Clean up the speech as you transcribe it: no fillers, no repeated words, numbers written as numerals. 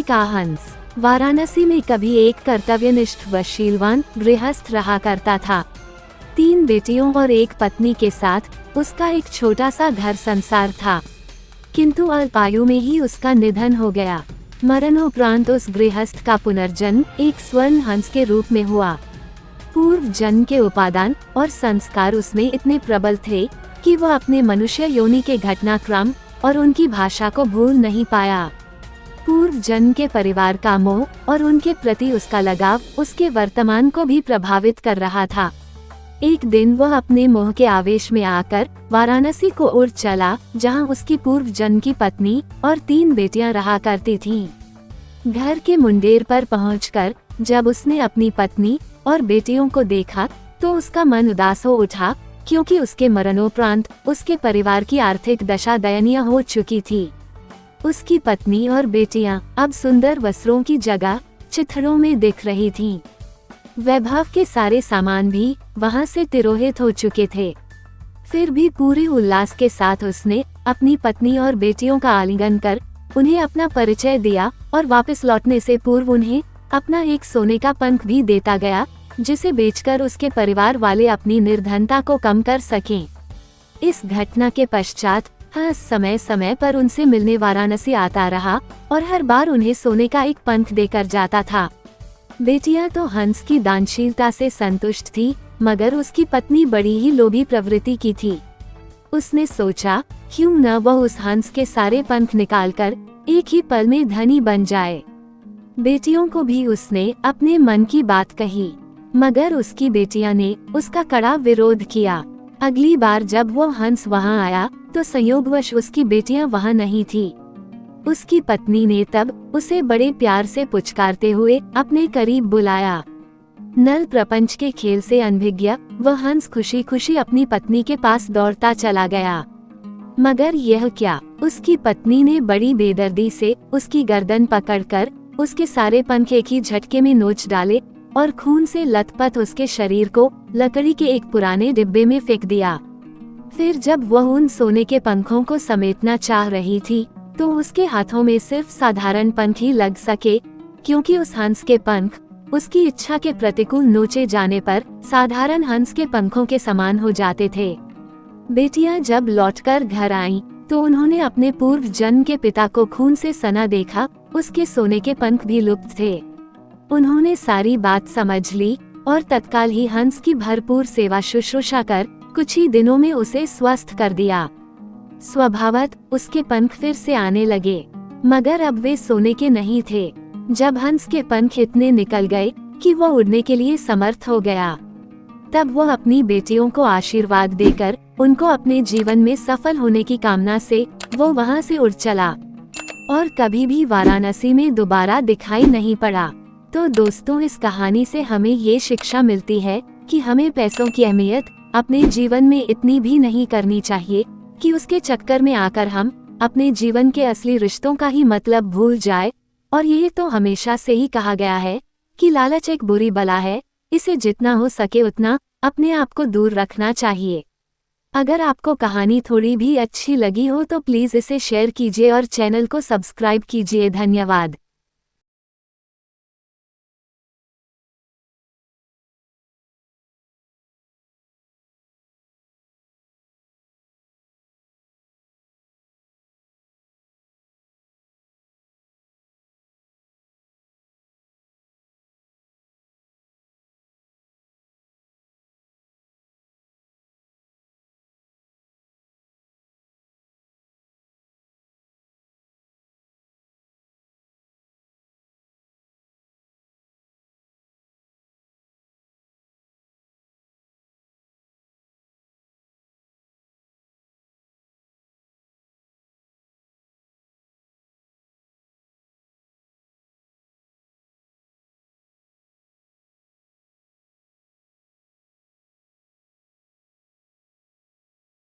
कहने का हंस। वाराणसी में कभी एक कर्तव्यनिष्ठ व शीलवान गृहस्थ रहा करता था। 3 बेटियों और एक पत्नी के साथ उसका एक छोटा सा घर संसार था, किंतु अल्पायु में ही उसका निधन हो गया। मरणोपरांत उस गृहस्थ का पुनर्जन्म एक स्वर्ण हंस के रूप में हुआ। पूर्व जन्म के उपादान और संस्कार उसमें इतने प्रबल थे कि वह अपने मनुष्य योनि के घटनाक्रम और उनकी भाषा को भूल नहीं पाया। पूर्व जन्म के परिवार का मोह और उनके प्रति उसका लगाव उसके वर्तमान को भी प्रभावित कर रहा था। एक दिन वह अपने मोह के आवेश में आकर वाराणसी को उड़ चला, जहां उसकी पूर्व जन्म की पत्नी और 3 बेटियां रहा करती थीं। घर के मुंडेर पर पहुंचकर जब उसने अपनी पत्नी और बेटियों को देखा तो उसका मन उदास हो उठा, क्योंकि उसके मरणोपरांत उसके परिवार की आर्थिक दशा दयनीय हो चुकी थी। उसकी पत्नी और बेटियां अब सुंदर वस्त्रों की जगह चिथड़ों में दिख रही थीं। वैभव के सारे सामान भी वहां से तिरोहित हो चुके थे। फिर भी पूरे उल्लास के साथ उसने अपनी पत्नी और बेटियों का आलिंगन कर उन्हें अपना परिचय दिया और वापस लौटने से पूर्व उन्हें अपना एक सोने का पंख भी देता गया, जिसे बेचकर उसके परिवार वाले अपनी निर्धनता को कम कर सकें। इस घटना के पश्चात हंस समय समय पर उनसे मिलने वाराणसी आता रहा और हर बार उन्हें सोने का एक पंख देकर जाता था। बेटियां तो हंस की दानशीलता से संतुष्ट थी, मगर उसकी पत्नी बड़ी ही लोभी प्रवृत्ति की थी। उसने सोचा, क्यों न वह उस हंस के सारे पंख निकालकर एक ही पल में धनी बन जाए। बेटियों को भी उसने अपने मन की बात कही, मगर उसकी बेटियां ने उसका कड़ा विरोध किया। अगली बार जब वो हंस वहां आया तो संयोगवश उसकी बेटियां वहां नहीं थी। उसकी पत्नी ने तब उसे बड़े प्यार से पुचकारते हुए अपने करीब बुलाया। नल प्रपंच के खेल से अनभिज्ञ वह हंस खुशी खुशी अपनी पत्नी के पास दौड़ता चला गया, मगर यह क्या, उसकी पत्नी ने बड़ी बेदर्दी से उसकी गर्दन पकड़कर उसके सारे पंख एक ही झटके में नोच डाले और खून से लथपथ उसके शरीर को लकड़ी के एक पुराने डिब्बे में फेंक दिया। फिर जब वह उन सोने के पंखों को समेटना चाह रही थी तो उसके हाथों में सिर्फ साधारण पंख ही लग सके, क्योंकि उस हंस के पंख उसकी इच्छा के प्रतिकूल नोचे जाने पर साधारण हंस के पंखों के समान हो जाते थे। बेटियां जब लौटकर घर आईं, तो उन्होंने अपने पूर्व जन्म के पिता को खून से सना देखा, उसके सोने के पंख भी लुप्त थे। उन्होंने सारी बात समझ ली और तत्काल ही हंस की भरपूर सेवा शुश्रूषा कर कुछ ही दिनों में उसे स्वस्थ कर दिया। स्वभावत उसके पंख फिर से आने लगे, मगर अब वे सोने के नहीं थे। जब हंस के पंख इतने निकल गए कि वह उड़ने के लिए समर्थ हो गया, तब वह अपनी बेटियों को आशीर्वाद देकर उनको अपने जीवन में सफल होने की कामना से वो वहां से उड़ चला और कभी भी वाराणसी में दोबारा दिखाई नहीं पड़ा। तो दोस्तों, इस कहानी से हमें ये शिक्षा मिलती है कि हमें पैसों की अहमियत अपने जीवन में इतनी भी नहीं करनी चाहिए कि उसके चक्कर में आकर हम अपने जीवन के असली रिश्तों का ही मतलब भूल जाए। और ये तो हमेशा से ही कहा गया है कि लालच एक बुरी बला है, इसे जितना हो सके उतना अपने आप को दूर रखना चाहिए। अगर आपको कहानी थोड़ी भी अच्छी लगी हो तो प्लीज इसे शेयर कीजिए और चैनल को सब्सक्राइब कीजिए। धन्यवाद।